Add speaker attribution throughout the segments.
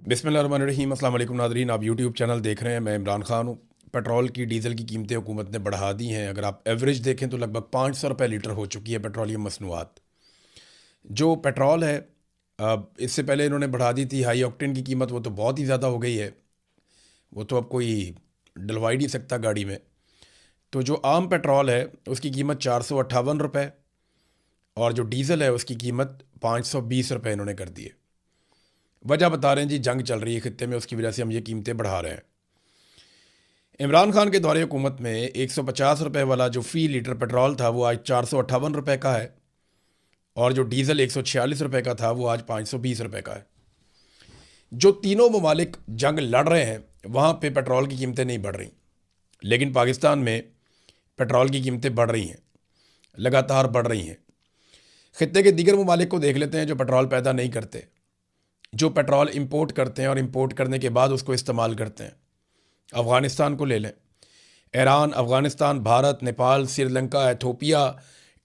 Speaker 1: बिस्मिल्लाहिर्रहमानिर्रहीम। अस्सलाम वालेकुम नाज़रीन, आप यूट्यूब चैनल देख रहे हैं। मैं इमरान खान हूँ। पेट्रोल की डीज़ल की कीमतें हुकूमत ने बढ़ा दी हैं। अगर आप एवरेज देखें तो लगभग 500 रुपये लीटर हो चुकी है पेट्रोलियम मसनूआत। जो पेट्रोल है, अब इससे पहले इन्होंने बढ़ा दी थी हाई ऑक्टेन की कीमत, वो तो बहुत ही ज़्यादा हो गई है। वो तो अब कोई डलवा ही नहीं सकता गाड़ी में। तो जो आम पेट्रोल है उसकी कीमत 458 रुपये, और जो डीज़ल है उसकी कीमत 520 रुपये इन्होंने कर दी है। वजह बता रहे हैं जी, जंग चल रही है खित्ते में, उसकी वजह से हम ये कीमतें बढ़ा रहे हैं। इमरान खान के दौरे हुकूमत में 150 रुपये वाला जो फ़ी लीटर पेट्रोल था वो आज 458 रुपये का है, और जो डीज़ल 146 रुपये का था वो आज 520 रुपये का है। जो तीनों ममालिक जंग लड़ रहे हैं वहाँ पे पेट्रोल की कीमतें नहीं बढ़ रही, लेकिन पाकिस्तान में पेट्रोल की कीमतें बढ़ रही हैं, लगातार बढ़ रही हैं। खित्ते के दीगर ममालिक को देख लेते हैं जो पेट्रोल पैदा नहीं करते, जो पेट्रोल इंपोर्ट करते हैं और इंपोर्ट करने के बाद उसको इस्तेमाल करते हैं। अफ़गानिस्तान को ले लें। Iran, Afghanistan, Bharat, Nepal, Sri Lanka, Ethiopia,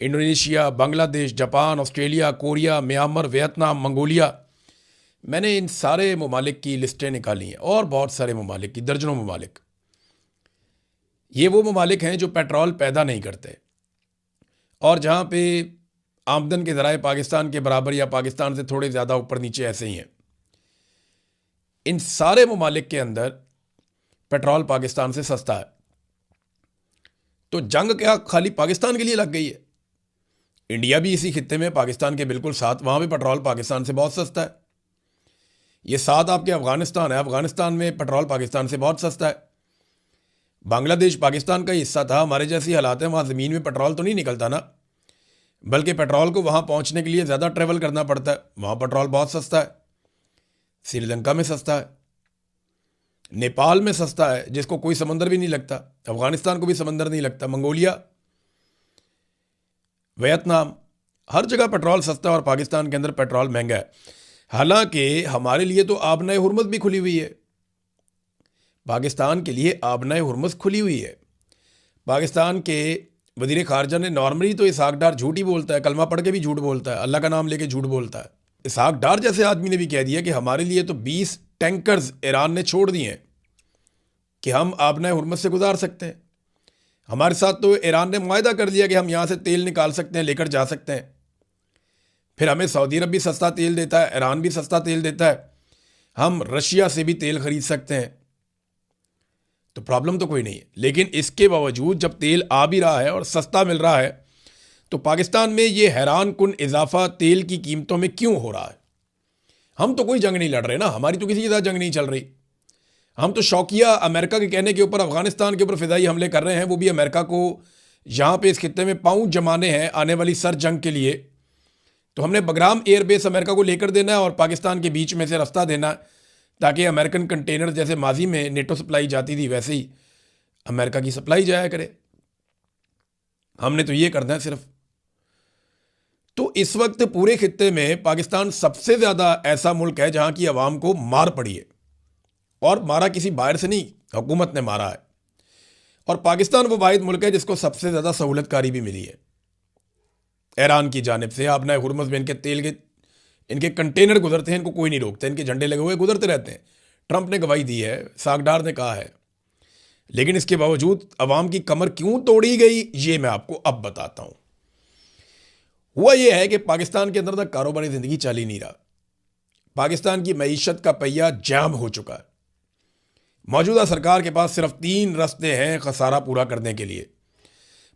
Speaker 1: Indonesia, Bangladesh, Japan, Australia, Korea, Myanmar, Vietnam, Mongolia. मैंने इन सारे ममालिक की लिस्टें निकाली हैं, और बहुत सारे ममालिक की, दर्जनों ममालिक। ये वो ममालिक हैं जो पेट्रोल पैदा नहीं करते, और जहाँ पे आमदन के ज़राए पाकिस्तान के बराबर या पाकिस्तान से थोड़े ज़्यादा ऊपर नीचे ऐसे ही हैं। इन सारे ममालिक के अंदर पेट्रोल पाकिस्तान से सस्ता है। तो जंग क्या खाली पाकिस्तान के लिए लग गई है? इंडिया भी इसी खित्ते में पाकिस्तान के बिल्कुल साथ, वहाँ भी पेट्रोल पाकिस्तान से बहुत सस्ता है। ये साथ आपके अफ़गानिस्तान है, अफ़गानिस्तान में पेट्रोल पाकिस्तान से बहुत सस्ता है। बांग्लादेश पाकिस्तान का हिस्सा था, हमारे जैसी हालात है, वहाँ ज़मीन में पेट्रोल तो नहीं निकलता ना, बल्कि पेट्रोल को वहाँ पहुँचने के लिए ज़्यादा ट्रेवल करना पड़ता है। वहाँ पेट्रोल बहुत सस्ता है। श्रीलंका में सस्ता है, नेपाल में सस्ता है जिसको कोई समंदर भी नहीं लगता, अफ़गानिस्तान को भी समंदर नहीं लगता, मंगोलिया, वियतनाम, हर जगह पेट्रोल सस्ता है, और पाकिस्तान के अंदर पेट्रोल महंगा है। हालांकि हमारे लिए तो आबनाए हुर्मुज़ भी खुली हुई है। पाकिस्तान के लिए आबनाए हुर्मुज़ खुली हुई है। पाकिस्तान के वज़ीर ख़ारजा ने नॉर्मली तो इसहाक डार झूठ ही बोलता है, कलमा पढ़ के भी झूठ बोलता है, अल्लाह का नाम लेके झूठ बोलता है। इसहाक डार जैसे आदमी ने भी कह दिया कि हमारे लिए तो 20 टैंकर्स ईरान ने छोड़ दिए हैं कि हम आबनाए हुर्मुज़ से गुजार सकते हैं। हमारे साथ तो ईरान ने मुआहदा कर लिया कि हम यहाँ से तेल निकाल सकते हैं, लेकर जा सकते हैं। फिर हमें सऊदी अरब भी सस्ता तेल देता है, ईरान भी सस्ता तेल देता है, हम रशिया से भी तेल खरीद सकते हैं। तो प्रॉब्लम तो कोई नहीं है। लेकिन इसके बावजूद जब तेल आ भी रहा है और सस्ता मिल रहा है, तो पाकिस्तान में ये हैरान कुन इजाफा तेल की कीमतों में क्यों हो रहा है? हम तो कोई जंग नहीं लड़ रहे ना, हमारी तो किसी के साथ जंग नहीं चल रही। हम तो शौकिया अमेरिका के कहने के ऊपर अफगानिस्तान के ऊपर फिदाई हमले कर रहे हैं, वो भी अमेरिका को यहाँ पे इस खित्ते में पाँव जमाने हैं आने वाली सर जंग के लिए। तो हमने बगराम एयरबेस अमेरिका को लेकर देना है और पाकिस्तान के बीच में से रास्ता देना है, ताकि अमेरिकन कंटेनर जैसे माजी में नेटो सप्लाई जाती थी वैसे ही अमेरिका की सप्लाई जाया करे। हमने तो ये करना है सिर्फ। तो इस वक्त पूरे खित्ते में पाकिस्तान सबसे ज़्यादा ऐसा मुल्क है जहाँ की आवाम को मार पड़ी है, और मारा किसी बाहर से नहीं, हुकूमत ने मारा है। और पाकिस्तान वो वाहिद मुल्क है जिसको सबसे ज़्यादा सहूलतकारी भी मिली है ईरान की जानिब से। आपने हुर्मुज़ में इनके तेल के इनके कंटेनर गुजरते हैं, इनको कोई नहीं रोकता, इनके झंडे लगे हुए गुजरते रहते हैं। ट्रंप ने गवाही दी है, सागडार ने कहा है। लेकिन इसके बावजूद अवाम की कमर क्यों तोड़ी गई, ये मैं आपको अब बताता हूँ। हुआ यह है कि पाकिस्तान के अंदर तक कारोबारी ज़िंदगी चल ही नहीं रहा। पाकिस्तान की मईशत का पहिया जाम हो चुका है। मौजूदा सरकार के पास सिर्फ 3 रास्ते हैं खसारा पूरा करने के लिए।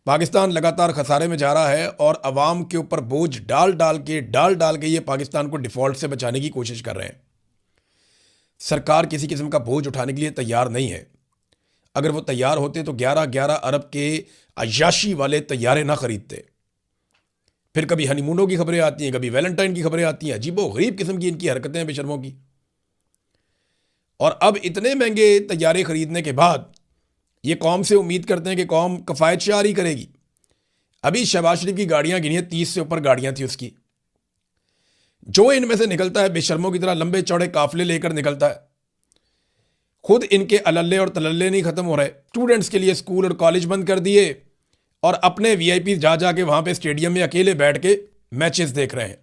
Speaker 1: पाकिस्तान लगातार खसारे में जा रहा है, और अवाम के ऊपर बोझ डाल डाल के ये पाकिस्तान को डिफ़ॉल्ट से बचाने की कोशिश कर रहे हैं। सरकार किसी किस्म का बोझ उठाने के लिए तैयार नहीं है। अगर वो तैयार होते तो 11-11 अरब के अय्याशी वाले तैयारे ना खरीदते। फिर कभी हनीमूनों की खबरें आती हैं, कभी वैलेंटाइन की खबरें आती हैं। अजीबो गरीब किस्म की इनकी हरकतें हैं बेशर्मों की। और अब इतने महंगे तैयारे खरीदने के बाद ये कौम से उम्मीद करते हैं कि कौम कफ़ायत शारी करेगी। अभी शहबाज शरीफ की गाड़ियां गिनी है, 30 से ऊपर गाड़ियां थी उसकी। जो इनमें से निकलता है बेशर्मों की तरह लंबे चौड़े काफिले लेकर निकलता है। खुद इनके अलल्ले और तलल्ले नहीं खत्म हो रहे। स्टूडेंट्स के लिए स्कूल और कॉलेज बंद कर दिए, और अपने वीआईपी जा जाके वहां पे स्टेडियम में अकेले बैठ के मैचेस देख रहे हैं।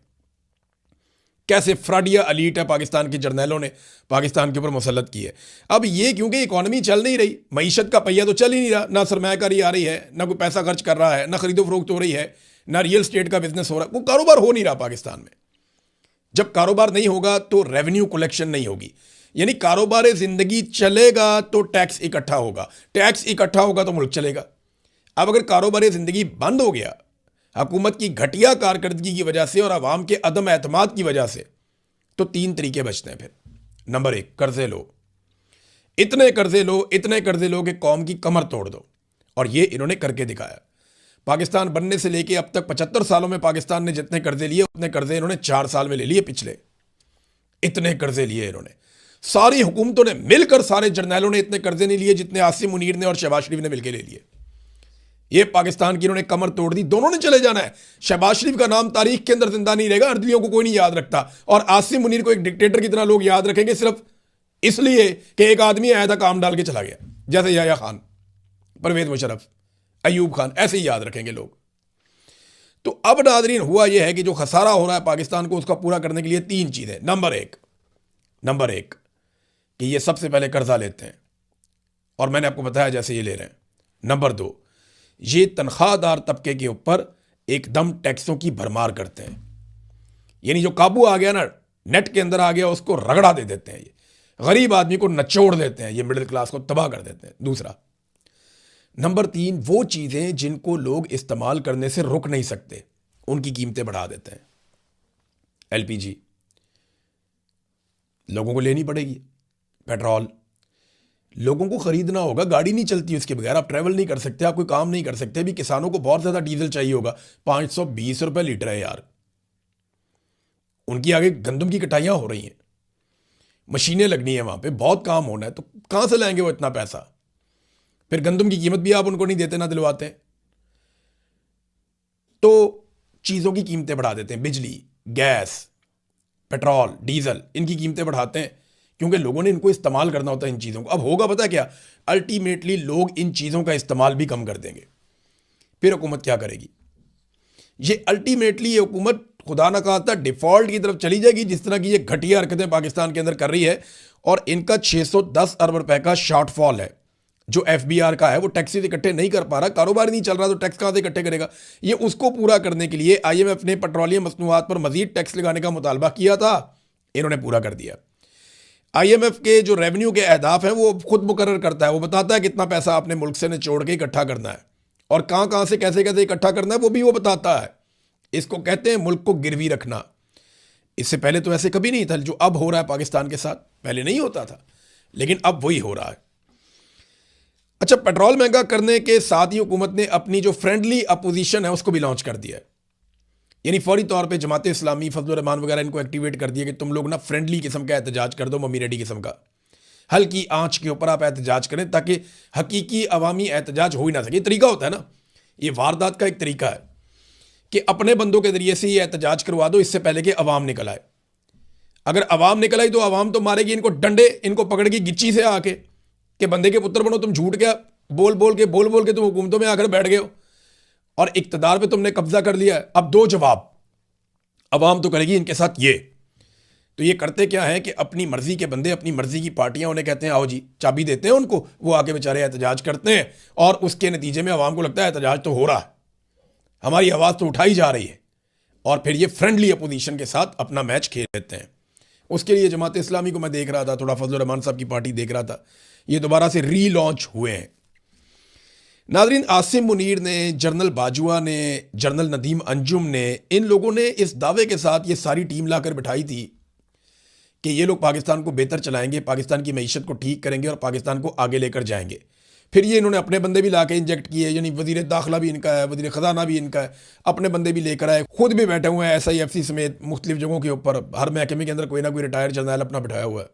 Speaker 1: कैसे फ्रॉडिया अलीट है पाकिस्तान के जर्नैलों ने पाकिस्तान के ऊपर मुसल्लत की है। अब ये क्योंकि इकॉनमी चल नहीं रही, मईशत का पहिया तो चल ही नहीं रहा, ना सरमायाकारी आ रही है, ना कोई पैसा खर्च कर रहा है, ना खरीदो फरोख्त हो रही है, ना रियल स्टेट का बिजनेस हो रहा है, कोई कारोबार हो नहीं रहा पाकिस्तान में। जब कारोबार नहीं होगा तो रेवेन्यू कलेक्शन नहीं होगी, यानी कारोबार जिंदगी चलेगा तो टैक्स इकट्ठा होगा, टैक्स इकट्ठा होगा तो मुल्क चलेगा। अब अगर कारोबार जिंदगी बंद हो गया हुकूमत की घटिया कारकर्दगी की वजह से और आवाम के अदम एतमाद की वजह से, तो 3 तरीके बचते हैं फिर। नंबर 1, कर्जे लो, इतने कर्जे लो, इतने कर्जे लो कि कौम की कमर तोड़ दो, और ये इन्होंने करके दिखाया। पाकिस्तान बनने से लेके अब तक 75 सालों में पाकिस्तान ने जितने कर्जे लिए उतने कर्जे इन्होंने 4 साल में ले लिए पिछले, इतने कर्जे लिए इन्होंने। सारी हुकूमतों ने मिलकर, सारे जर्नैलों ने इतने कर्जे नहीं लिए जितने आसिम मुनीर ने और शहबाज शरीफ ने मिलकर ले लिए। ये पाकिस्तान की इन्होंने कमर तोड़ दी, दोनों ने चले जाना है। शहबाज शरीफ का नाम तारीख के अंदर जिंदा नहीं रहेगा, अर्दलियों को कोई नहीं याद रखता, और आसिम मुनीर को एक डिक्टेटर की तरह लोग याद रखेंगे सिर्फ इसलिए कि एक आदमी आया था काम डाल के चला गया, जैसे याया खान, परवेज मुशर्रफ, अयूब खान, ऐसे ही याद रखेंगे लोग। तो अब नाज़रीन हुआ यह है कि जो खसारा हो रहा है पाकिस्तान को, उसका पूरा करने के लिए 3 चीजें। नंबर एक कि ये सबसे पहले कर्जा लेते हैं, और मैंने आपको बताया जैसे ये ले रहे हैं। नंबर 2, ये तनख्वाहदार तबके के ऊपर एकदम टैक्सों की भरमार करते हैं, यानी जो काबू आ गया ना, नेट के अंदर आ गया, उसको रगड़ा दे देते हैं। ये गरीब आदमी को नचोड़ देते हैं, ये मिडिल क्लास को तबाह कर देते हैं। दूसरा, नंबर 3, वो चीजें जिनको लोग इस्तेमाल करने से रुक नहीं सकते, उनकी कीमतें बढ़ा देते हैं। एलपीजी लोगों को लेनी पड़ेगी, पेट्रोल लोगों को खरीदना होगा, गाड़ी नहीं चलती उसके बगैर, आप ट्रैवल नहीं कर सकते, आप कोई काम नहीं कर सकते। अभी किसानों को बहुत ज्यादा डीजल चाहिए होगा, 520 रुपए लीटर है यार, उनकी आगे गंदम की कटाइयां हो रही हैं, मशीनें लगनी है वहां पे, बहुत काम होना है, तो कहां से लाएंगे वो इतना पैसा? फिर गंदम की कीमत भी आप उनको नहीं देते, ना दिलवाते, तो चीजों की कीमतें बढ़ा देते हैं। बिजली, गैस, पेट्रोल, डीजल, इनकी कीमतें बढ़ाते हैं क्योंकि लोगों ने इनको इस्तेमाल करना होता है इन चीज़ों को। अब होगा पता क्या, अल्टीमेटली लोग इन चीज़ों का इस्तेमाल भी कम कर देंगे, फिर हुकूमत क्या करेगी? ये अल्टीमेटली ये हुकूमत खुदा ना खास्ता डिफॉल्ट की तरफ चली जाएगी, जिस तरह की ये घटिया हरकतें पाकिस्तान के अंदर कर रही है। और इनका 610 अरब रुपए का शॉर्टफॉल है जो एफबीआर का है, वो टैक्सेस इकट्ठे नहीं कर पा रहा, कारोबार नहीं चल रहा, तो टैक्स कहां से इकट्ठे करेगा? ये उसको पूरा करने के लिए आईएमएफ ने पेट्रोलियम मसनूआत पर मजीद टैक्स लगाने का मुतालबा किया था, इन्होंने पूरा कर दिया। आईएमएफ के जो रेवेन्यू के अहदाफ हैं वो खुद मुकर्रर करता है, वो बताता है कितना पैसा आपने मुल्क से निचोड़ के इकट्ठा करना है और कहां कहां से कैसे कैसे इकट्ठा करना है, वो भी वो बताता है। इसको कहते हैं मुल्क को गिरवी रखना। इससे पहले तो ऐसे कभी नहीं था, जो अब हो रहा है पाकिस्तान के साथ, पहले नहीं होता था, लेकिन अब वही हो रहा है। अच्छा, पेट्रोल महंगा करने के साथ ही हुकूमत ने अपनी जो फ्रेंडली अपोजिशन है उसको भी लॉन्च कर दिया है, यानी फौरी तौर पे जमात इस्लामी, फजलुर रहमान वगैरह इनको एक्टिवेट कर दिया कि तुम लोग ना फ्रेंडली किस्म का एहतजाज कर दो, मम्मी डैडी किस्म का, हल्की आंच के ऊपर आप एहतजाज करें ताकि हकीकी अवामी एहतजाज हो ही ना सके। तरीका होता है ना, ये वारदात का एक तरीका है कि अपने बंदों के जरिए से ये एहतजाज करवा दो इससे पहले कि अवाम निकल आए। अगर अवाम निकल आई तो अवाम तो मारेगी इनको डंडे, इनको पकड़ेगी गिच्ची से आके कि बंदे के पुत्र बनो, तुम झूठ क्या बोल बोल के तुम हुकूमतों में आकर बैठ गए हो और इक्तदार पे तुमने कब्जा कर लिया है। अब दो जवाब अवाम तो करेगी इनके साथ ये। तो ये करते क्या है कि अपनी मर्जी के बंदे, अपनी मर्जी की पार्टियां उन्हें कहते हैं आओ जी, चाबी देते हैं उनको, वो आके बेचारे एहतजाज करते हैं और उसके नतीजे में अवाम को लगता है एहतजाज तो हो रहा है, हमारी आवाज़ तो उठाई जा रही है, और फिर ये फ्रेंडली अपोजिशन के साथ अपना मैच खेल लेते हैं। उसके लिए जमात इस्लामी को मैं देख रहा था, थोड़ा फजलुर रहमान साहब की पार्टी देख रहा था, ये दोबारा से रीलॉन्च हुए हैं। नाज़रीन, आसिम मुनीर ने, जनरल बाजुआ ने, जनरल नदीम अंजुम ने, इन लोगों ने इस दावे के साथ ये सारी टीम लाकर बिठाई थी कि ये लोग पाकिस्तान को बेहतर चलाएंगे, पाकिस्तान की मईशत को ठीक करेंगे और पाकिस्तान को आगे लेकर जाएंगे। फिर ये इन्होंने अपने बंदे भी लाके इंजेक्ट किए, यानी वजीर दाखिला भी इनका है, वजीर ख़जाना भी इनका है, अपने बंदे भी लेकर आए, खुद भी बैठे हुए हैं SIFC समेत मुख्तलिफ जगहों के ऊपर, हर महकमे के अंदर कोई ना कोई रिटायर्ड जर्नैल अपना बिठाया हुआ है।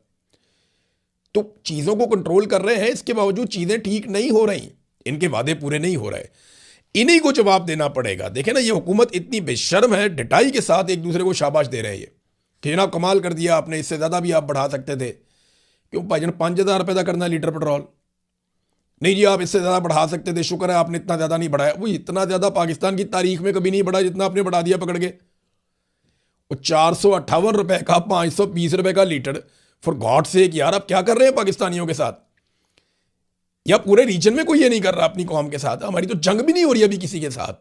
Speaker 1: तो चीज़ों को कंट्रोल कर रहे हैं, इसके बावजूद चीज़ें ठीक नहीं हो रही, इनके वादे पूरे नहीं हो रहे, इन्हीं को जवाब देना पड़ेगा। देखें ना, ये हुकूमत इतनी बेशर्म है, डिटाई के साथ एक दूसरे को शाबाश दे रहे हैं ये कि जनाब कमाल कर दिया आपने, इससे ज़्यादा भी आप बढ़ा सकते थे। क्यों भाईजान, 5,000 रुपये का करना लीटर पेट्रोल? नहीं जी, आप इससे ज़्यादा बढ़ा सकते थे, शुक्र है आपने इतना ज़्यादा नहीं बढ़ाया। वो इतना ज़्यादा पाकिस्तान की तारीख में कभी नहीं बढ़ा जितना आपने बढ़ा दिया पकड़ के। वो 458 रुपए का, 520 रुपए का लीटर। फॉर गॉड सेक यार, आप क्या कर रहे हैं पाकिस्तानियों के साथ? या पूरे रीजन में कोई ये नहीं कर रहा अपनी कौम के साथ? हमारी तो जंग भी नहीं हो रही अभी किसी के साथ।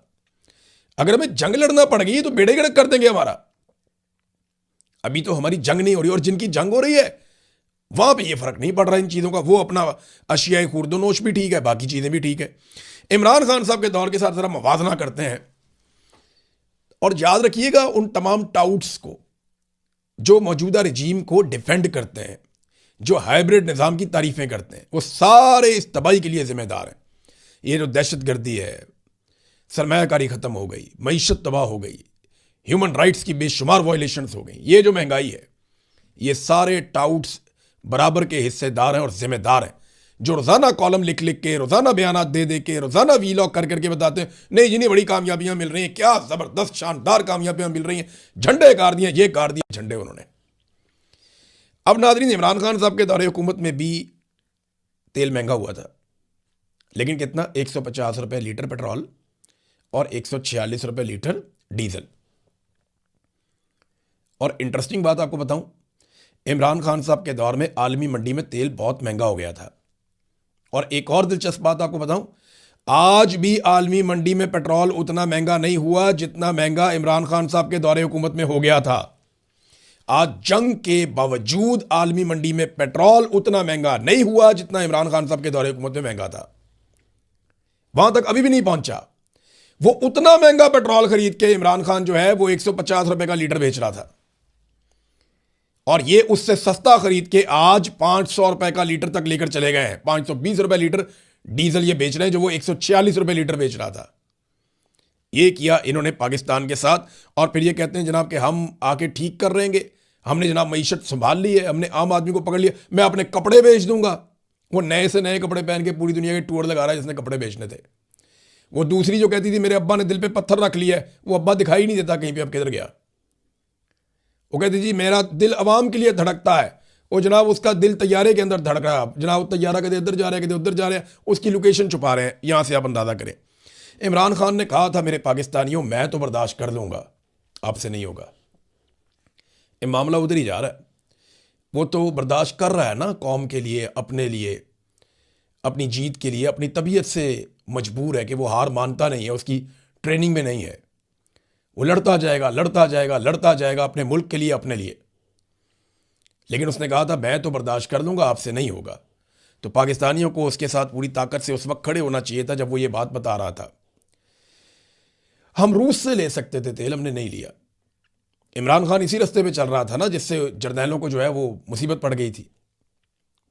Speaker 1: अगर हमें जंग लड़ना पड़ गई तो बेड़े गड़क कर देंगे हमारा। अभी तो हमारी जंग नहीं हो रही, और जिनकी जंग हो रही है वहां पे ये फर्क नहीं पड़ रहा इन चीजों का। वो अपना अशियाए खुर्दोनोश भी ठीक है, बाकी चीजें भी ठीक है। इमरान खान साहब के दौर के साथ जरा मवाजना करते हैं, और याद रखिएगा उन तमाम टाउट्स को जो मौजूदा रजीम को डिफेंड करते हैं, जो हाइब्रिड निज़ाम की तारीफें करते हैं, वो सारे इस तबाही के लिए जिम्मेदार हैं। ये जो दहशत गर्दी है, सरमायाकारी ख़त्म हो गई, मईशत तबाह हो गई, ह्यूमन राइट्स की बेशुमार वायलेशंस हो गई, ये जो महंगाई है, ये सारे टाउट्स बराबर के हिस्सेदार हैं और जिम्मेदार हैं, जो रोज़ाना कॉलम लिख लिख के, रोज़ाना बयानात दे दे के, रोज़ाना वीलॉग कर करके बताते हैं नहीं जिन्हें बड़ी कामयाबियां मिल रही हैं, क्या ज़बरदस्त शानदार कामयाबियां मिल रही हैं, झंडे गाड़ दिए, ये गाड़ दिए झंडे उन्होंने। अब नाज़रीन, इमरान खान साहब के दौरे हुकूमत में भी तेल महंगा हुआ था, लेकिन कितना? 150 रुपये लीटर पेट्रोल और 146 रुपये लीटर डीजल। और इंटरेस्टिंग बात आपको बताऊं, इमरान खान साहब के दौर में आलमी मंडी में तेल बहुत महंगा हो गया था। और एक और दिलचस्प बात आपको बताऊं, आज भी आलमी मंडी में पेट्रोल उतना महंगा नहीं हुआ जितना महंगा इमरान खान साहब के दौरे हुकूमत में हो गया था। आज जंग के बावजूद आलमी मंडी में पेट्रोल उतना महंगा नहीं हुआ जितना इमरान खान साहब के दौरे हुकूमत में महंगा था। वहां तक अभी भी नहीं पहुंचा। वो उतना महंगा पेट्रोल खरीद के इमरान खान जो है वो 150 रुपए का लीटर बेच रहा था, और ये उससे सस्ता खरीद के आज 500 रुपए का लीटर तक लेकर चले गए हैं। 520 रुपए लीटर डीजल ये बेच रहे हैं, जो वो 146 रुपए लीटर बेच रहा था। ये किया इन्होंने पाकिस्तान के साथ, और फिर ये कहते हैं जनाब कि हम आके ठीक कर रहेंगे, हमने जनाब मईशत संभाल ली है, हमने आम आदमी को पकड़ लिया, मैं अपने कपड़े बेच दूंगा। वो नए से नए कपड़े पहन के पूरी दुनिया के टूर लगा रहा है जिसने कपड़े बेचने थे। वो दूसरी जो कहती थी मेरे अब्बा ने दिल पे पत्थर रख लिया है, वो अब्बा दिखाई नहीं देता कहीं पे, अब किधर गया? वो कहती जी मेरा दिल अवाम के लिए धड़कता है, वो जनाब उसका दिल तैयारे के अंदर धड़क रहा है, जनाब तैयारा कदे इधर जा रहा है कदे उधर जा रहे हैं, उसकी लोकेशन छुपा रहे हैं। यहां से आप अंदाजा करें। इमरान खान ने कहा था मेरे पाकिस्तानियों मैं तो बर्दाश्त कर लूंगा, आपसे नहीं होगा। ये मामला उधर ही जा रहा है। वो तो बर्दाश्त कर रहा है ना, कौम के लिए, अपने लिए, अपनी जीत के लिए, अपनी तबीयत से मजबूर है कि वो हार मानता नहीं है, उसकी ट्रेनिंग में नहीं है। वो लड़ता जाएगा लड़ता जाएगा लड़ता जाएगा अपने मुल्क के लिए, अपने लिए। लेकिन उसने कहा था मैं तो बर्दाश्त कर लूंगा, आपसे नहीं होगा। तो पाकिस्तानियों को उसके साथ पूरी ताकत से उस वक्त खड़े होना चाहिए था जब वो ये बात बता रहा था। हम रूस से ले सकते थे तेल, हमने नहीं लिया। इमरान खान इसी रास्ते पे चल रहा था ना जिससे जर्नैलों को जो है वो मुसीबत पड़ गई थी।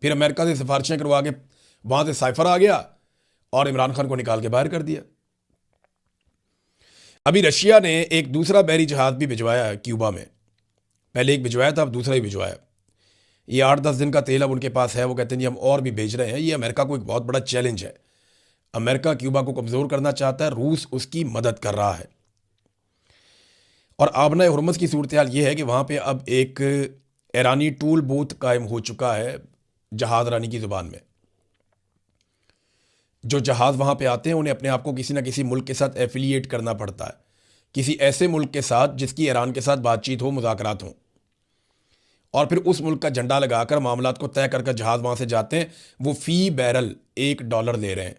Speaker 1: फिर अमेरिका से सिफारिशें करवा के वहां से साइफर आ गया और इमरान खान को निकाल के बाहर कर दिया। अभी रशिया ने एक दूसरा बहरी जहाज भी भिजवाया क्यूबा में। पहले एक भिजवाया था, अब दूसरा ही भिजवाया। ये 8-10 दिन का तेल अब उनके पास है। वो कहते हैं जी हम और भी भेज रहे हैं। ये अमेरिका को एक बहुत बड़ा चैलेंज है। अमेरिका क्यूबा को कमज़ोर करना चाहता है, रूस उसकी मदद कर रहा है। और आबना हुर्मुज़ की सूरत हाल ये है कि वहाँ पे अब एक ईरानी टूल बूथ कायम हो चुका है जहाज़ रानी की ज़ुबान में। जो जहाज़ वहाँ पे आते हैं उन्हें अपने आप को किसी ना किसी मुल्क के साथ एफिलिएट करना पड़ता है, किसी ऐसे मुल्क के साथ जिसकी ईरान के साथ बातचीत हो, मुज़ाकरात हों, और फिर उस मुल्क का झंडा लगाकर मामलात को तय कर जहाज़ वहाँ से जाते हैं। वो फ़ी बैरल $1 ले रहे हैं।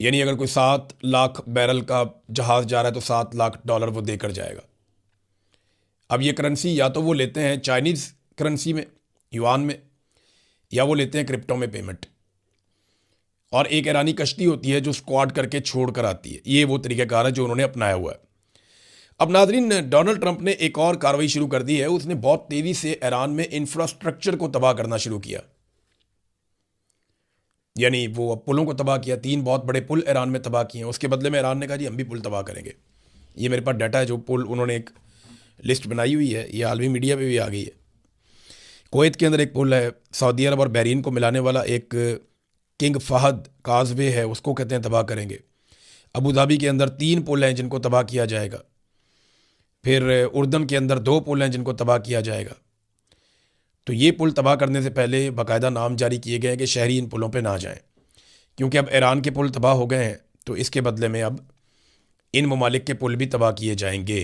Speaker 1: यानी अगर कोई 7 लाख बैरल का जहाज़ जा रहा है तो $7 लाख वो देकर जाएगा। अब ये करेंसी या तो वो लेते हैं चाइनीज़ करेंसी में, युआन में, या वो लेते हैं क्रिप्टो में पेमेंट। और एक ईरानी कश्ती होती है जो स्क्वाड करके छोड़ कर आती है। ये वो तरीक़ाकार है जो उन्होंने अपनाया हुआ है। अब नाज़रीन, डोनाल्ड ट्रंप ने एक और कार्रवाई शुरू कर दी है। उसने बहुत तेज़ी से ईरान में इंफ्रास्ट्रक्चर को तबाह करना शुरू किया। यानी वो पुलों को तबाह किया। 3 बहुत बड़े पुल ईरान में तबाह किए हैं। उसके बदले में ईरान ने कहा जी हम भी पुल तबाह करेंगे। ये मेरे पास डाटा है, जो पुल उन्होंने एक लिस्ट बनाई हुई है, ये आलमी मीडिया पे भी आ गई है। कुवैत के अंदर एक पुल है, सऊदी अरब और बहरीन को मिलाने वाला एक किंग फहद काजवे है, उसको कहते हैं तबाह करेंगे। अबू धाबी के अंदर 3 पुल हैं जिनको तबाह किया जाएगा। फिर उर्दन के अंदर 2 पुल हैं जिनको तबाह किया जाएगा। तो ये पुल तबाह करने से पहले बाकायदा नाम जारी किए गए हैं कि शहरी इन पुलों पे ना जाएं, क्योंकि अब ईरान के पुल तबाह हो गए हैं तो इसके बदले में अब इन ममालिक के पुल भी तबाह किए जाएंगे।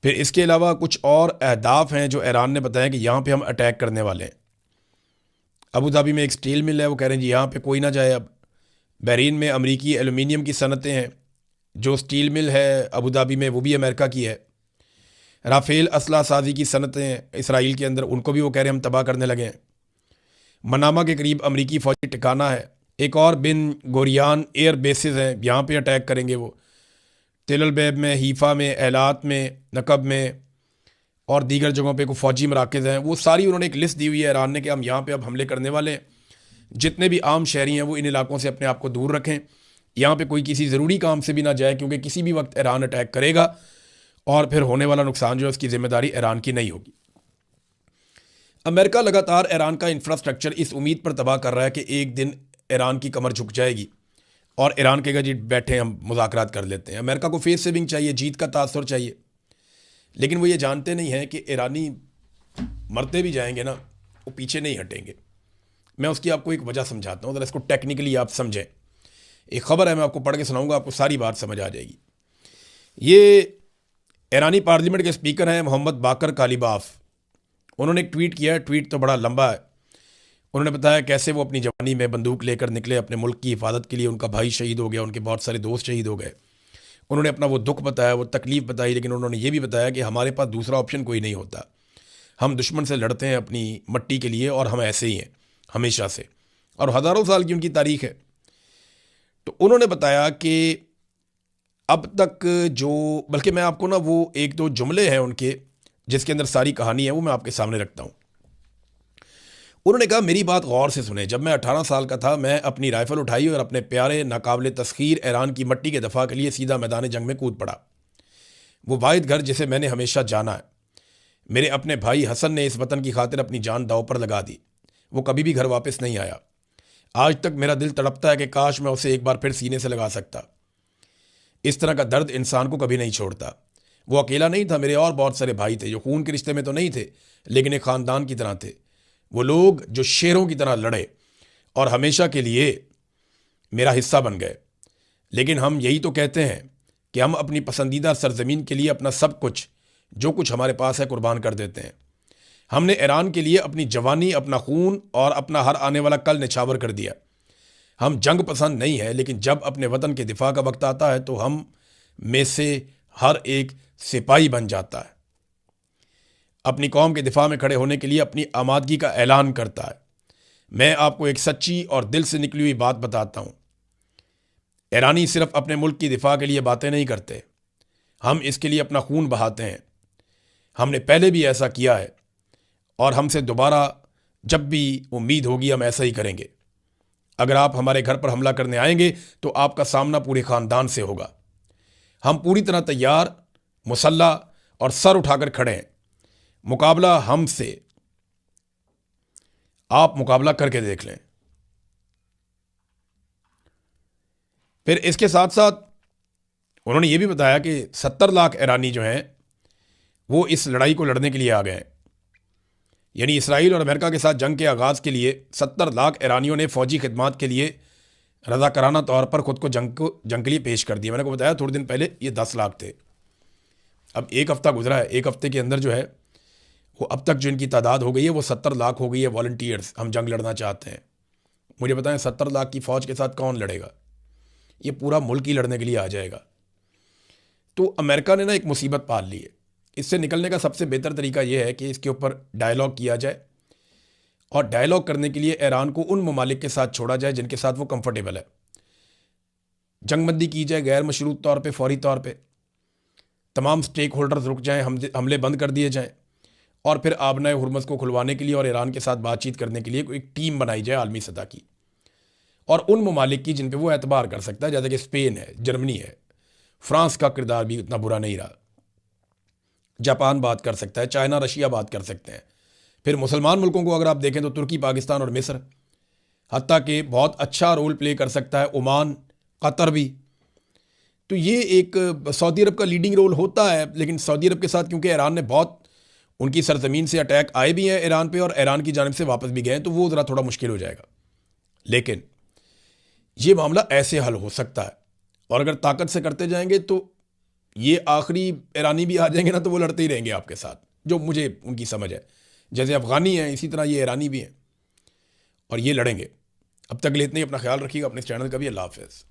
Speaker 1: फिर इसके अलावा कुछ और अहदाफ हैं जो ईरान ने बताया कि यहाँ पे हम अटैक करने वाले हैं। अबू धाबी में एक स्टील मिल है, वो कह रहे हैं जी यहाँ पे कोई ना जाए। अब बहरीन में अमरीकी एलुमिनियम की सनतें हैं, जो स्टील मिल है अबू धाबी में वो भी अमेरिका की है। राफेल असला साजी की सनतें इसराइल के अंदर, उनको भी वो कह रहे हैं हम तबाह करने लगे हैं। मनामा के करीब अमरीकी फ़ौजी ठिकाना है। एक और बिन गोरियान एयर बेसिस हैं, यहाँ पे अटैक करेंगे वो। तेल अबैब में, हीफ़ा में, एलात में, नकब में और दीगर जगहों पे कोई फ़ौजी मराकज़ हैं। वो सारी उन्होंने एक लिस्ट दी हुई है ईरान ने कि हम यहाँ पे अब हमले करने वाले हैं। जितने भी आम शहरी हैं वो इन इलाकों से अपने आप को दूर रखें। यहाँ पे कोई किसी ज़रूरी काम से भी ना जाए, क्योंकि किसी भी वक्त ईरान अटैक करेगा और फिर होने वाला नुकसान जो है उसकी ज़िम्मेदारी ईरान की नहीं होगी। अमेरिका लगातार ईरान का इंफ्रास्ट्रक्चर इस उम्मीद पर तबाह कर रहा है कि एक दिन ईरान की कमर झुक जाएगी और ईरान कहेगा जी बैठे हम मुज़ाकरात कर लेते हैं। अमेरिका को फेस सेविंग चाहिए, जीत का तासुर चाहिए, लेकिन वो ये जानते नहीं हैं कि ईरानी मरते भी जाएंगे ना, वो पीछे नहीं हटेंगे। मैं उसकी आपको एक वजह समझाता हूँ, ज़रा इसको टेक्निकली आप समझें। एक ख़बर है, मैं आपको पढ़ के सुनाऊंगा, आपको सारी बात समझ आ जाएगी। ये ईरानी पार्लियामेंट के स्पीकर हैं मोहम्मद बाकर कालीबाफ। उन्होंने एक ट्वीट किया है, ट्वीट तो बड़ा लंबा है। उन्होंने बताया कैसे वो अपनी जवानी में बंदूक लेकर निकले अपने मुल्क की हिफाजत के लिए। उनका भाई शहीद हो गया, उनके बहुत सारे दोस्त शहीद हो गए। उन्होंने अपना वो दुख बताया, वो तकलीफ़ बताई, लेकिन उन्होंने ये भी बताया कि हमारे पास दूसरा ऑप्शन कोई नहीं होता। हम दुश्मन से लड़ते हैं अपनी मट्टी के लिए और हम ऐसे ही हैं हमेशा से, और हज़ारों साल की उनकी तारीख है। तो उन्होंने बताया कि अब तक जो, बल्कि मैं आपको ना वो एक दो जुमले हैं उनके जिसके अंदर सारी कहानी है वो मैं आपके सामने रखता हूँ। उन्होंने कहा मेरी बात गौर से सुने, जब मैं 18 साल का था मैं अपनी राइफ़ल उठाई और अपने प्यारे नाकाबिले तस्खीर ईरान की मट्टी के दफ़ा के लिए सीधा मैदान जंग में कूद पड़ा। वो वाहिद घर जिसे मैंने हमेशा जाना है। मेरे अपने भाई हसन ने इस वतन की खातिर अपनी जान दाव पर लगा दी। वो कभी भी घर वापस नहीं आया। आज तक मेरा दिल तड़पता है कि काश मैं उसे एक बार फिर सीने से लगा सकता। इस तरह का दर्द इंसान को कभी नहीं छोड़ता। वो अकेला नहीं था, मेरे और बहुत सारे भाई थे जो खून के रिश्ते में तो नहीं थे लेकिन एक ख़ानदान की तरह थे। वो लोग जो शेरों की तरह लड़े और हमेशा के लिए मेरा हिस्सा बन गए। लेकिन हम यही तो कहते हैं कि हम अपनी पसंदीदा सरजमीन के लिए अपना सब कुछ, जो कुछ हमारे पास है, कुर्बान कर देते हैं। हमने ईरान के लिए अपनी जवानी, अपना खून और अपना हर आने वाला कल निछावर कर दिया। हम जंग पसंद नहीं है, लेकिन जब अपने वतन के दिफा का वक्त आता है तो हम में से हर एक सिपाही बन जाता है, अपनी कौम के दिफा में खड़े होने के लिए अपनी आमादगी का ऐलान करता है। मैं आपको एक सच्ची और दिल से निकली हुई बात बताता हूँ। ईरानी सिर्फ अपने मुल्क की दिफा के लिए बातें नहीं करते, हम इसके लिए अपना खून बहाते हैं। हमने पहले भी ऐसा किया है और हमसे दोबारा जब भी उम्मीद होगी हम ऐसा ही करेंगे। अगर आप हमारे घर पर हमला करने आएंगे तो आपका सामना पूरे ख़ानदान से होगा। हम पूरी तरह तैयार, मुसल्लह और सर उठाकर खड़े हैं। मुकाबला हमसे, आप मुकाबला करके देख लें। फिर इसके साथ साथ उन्होंने ये भी बताया कि 70 लाख ईरानी जो हैं वो इस लड़ाई को लड़ने के लिए आ गए हैं। यानी इसराइल और अमेरिका के साथ जंग के आगाज़ के लिए 70 लाख ईरानियों ने फ़ौजी खिदमात के लिए रज़ाकाराना तौर पर ख़ुद को जंग के लिए पेश कर दिया। मैंने को बताया थोड़े दिन पहले ये 10 लाख थे। अब एक हफ़्ता गुजरा है, एक हफ़्ते के अंदर जो है वो अब तक जो इनकी तादाद हो गई है वो 70 लाख हो गई है। वॉलंटियर्स, हम जंग लड़ना चाहते हैं। मुझे बताएं 70 लाख की फ़ौज के साथ कौन लड़ेगा? ये पूरा मुल्क ही लड़ने के लिए आ जाएगा। तो अमेरिका ने ना एक मुसीबत पाल ली है। इससे निकलने का सबसे बेहतर तरीका यह है कि इसके ऊपर डायलॉग किया जाए, और डायलॉग करने के लिए ईरान को उन ममालिक के साथ छोड़ा जाए जिनके साथ वो कंफर्टेबल है। जंगबंदी की जाए गैर मशरूत तौर पे, फौरी तौर पे। तमाम स्टेक होल्डर्स रुक जाएं, हमले बंद कर दिए जाएं, और फिर आबनाए हुर्मुज़ को खुलवाने के लिए और ईरान के साथ बातचीत करने के लिए एक टीम बनाई जाए आलमी सतह की, और उन ममालिक की जिन पे वो एतबार कर सकता है, जैसे कि स्पेन है, जर्मनी है, फ्रांस का किरदार भी उतना बुरा नहीं रहा, जापान बात कर सकता है, चाइना, रशिया बात कर सकते हैं। फिर मुसलमान मुल्कों को अगर आप देखें तो तुर्की, पाकिस्तान और मिस्र, हत्ता कि बहुत अच्छा रोल प्ले कर सकता है ओमान, कतर भी। तो ये एक सऊदी अरब का लीडिंग रोल होता है, लेकिन सऊदी अरब के साथ क्योंकि ईरान ने बहुत, उनकी सरजमीन से अटैक आए भी हैं ईरान पे और ईरान की जानिब से वापस भी गए हैं, तो वो ज़रा थोड़ा मुश्किल हो जाएगा। लेकिन ये मामला ऐसे हल हो सकता है, और अगर ताकत से करते जाएंगे तो ये आखिरी ईरानी भी आ जाएंगे ना तो वो लड़ते ही रहेंगे आपके साथ, जो मुझे उनकी समझ है। जैसे अफ़गानी हैं इसी तरह ये ईरानी भी हैं और ये लड़ेंगे। अब तक के लिए इतना ही, अपना ख्याल रखिएगा, अपने चैनल का भी। अल्लाह हाफ़िज़।